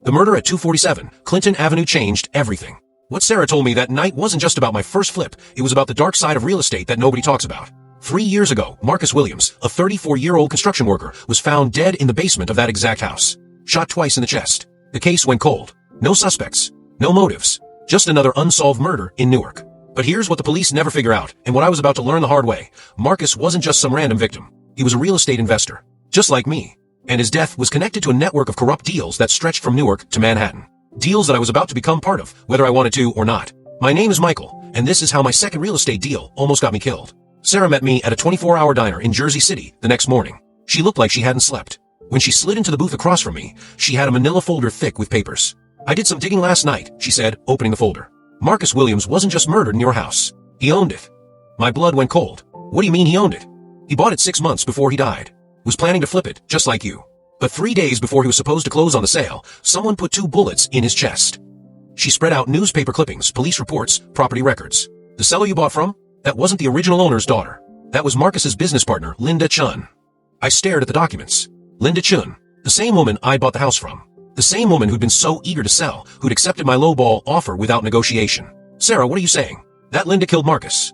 The murder at 247 Clinton Avenue changed everything. What Sarah told me that night wasn't just about my first flip, it was about the dark side of real estate that nobody talks about. 3 years ago, Marcus Williams, a 34-year-old construction worker, was found dead in the basement of that exact house. Shot twice in the chest. The case went cold. No suspects. No motives. Just another unsolved murder in Newark. But here's what the police never figure out, and what I was about to learn the hard way. Marcus wasn't just some random victim. He was a real estate investor. Just like me. And his death was connected to a network of corrupt deals that stretched from Newark to Manhattan. Deals that I was about to become part of, whether I wanted to or not. My name is Michael, and this is how my second real estate deal almost got me killed. Sarah met me at a 24-hour diner in Jersey City the next morning. She looked like she hadn't slept. When she slid into the booth across from me, she had a manila folder thick with papers. I did some digging last night, she said, opening the folder. Marcus Williams wasn't just murdered in your house. He owned it. My blood went cold. What do you mean he owned it? He bought it 6 months before he died. Was planning to flip it, just like you. But 3 days before he was supposed to close on the sale, someone put 2 bullets in his chest. She spread out newspaper clippings, police reports, property records. The seller you bought from? That wasn't the original owner's daughter. That was Marcus's business partner, Linda Chun. I stared at the documents. Linda Chun, the same woman I bought the house from. The same woman who'd been so eager to sell, who'd accepted my lowball offer without negotiation. Sarah, what are you saying? That Linda killed Marcus.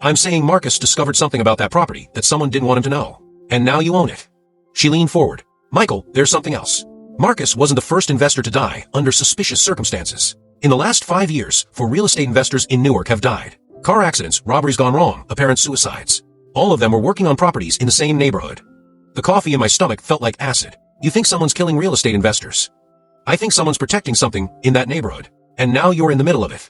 I'm saying Marcus discovered something about that property that someone didn't want him to know. And now you own it. She leaned forward. Michael, there's something else. Marcus wasn't the first investor to die under suspicious circumstances. In the last 5 years, 4 real estate investors in Newark have died. Car accidents, robberies gone wrong, apparent suicides. All of them were working on properties in the same neighborhood. The coffee in my stomach felt like acid. You think someone's killing real estate investors? I think someone's protecting something in that neighborhood. And now you're in the middle of it.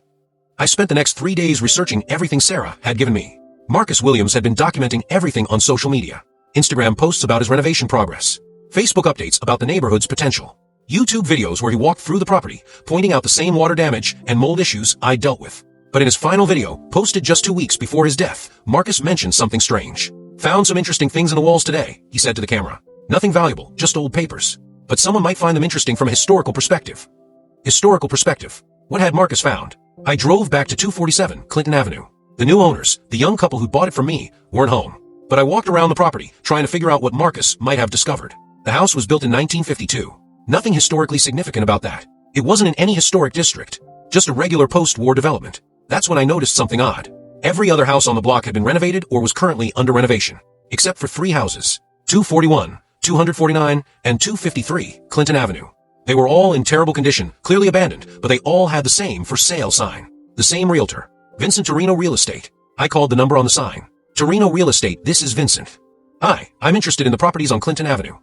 I spent the next 3 days researching everything Sarah had given me. Marcus Williams had been documenting everything on social media. Instagram posts about his renovation progress. Facebook updates about the neighborhood's potential. YouTube videos where he walked through the property, pointing out the same water damage and mold issues I dealt with. But in his final video, posted just 2 weeks before his death, Marcus mentioned something strange. Found some interesting things in the walls today, he said to the camera. Nothing valuable, just old papers. But someone might find them interesting from a historical perspective. Historical perspective. What had Marcus found? I drove back to 247 Clinton Avenue. The new owners, the young couple who bought it from me, weren't home. But I walked around the property, trying to figure out what Marcus might have discovered. The house was built in 1952. Nothing historically significant about that. It wasn't in any historic district. Just a regular post-war development. That's when I noticed something odd. Every other house on the block had been renovated or was currently under renovation. Except for 3 houses. 241, 249, and 253 Clinton Avenue. They were all in terrible condition, clearly abandoned, but they all had the same for sale sign. The same realtor. Vincent Torino Real Estate. I called the number on the sign. Torino Real Estate, this is Vincent. Hi, I'm interested in the properties on Clinton Avenue.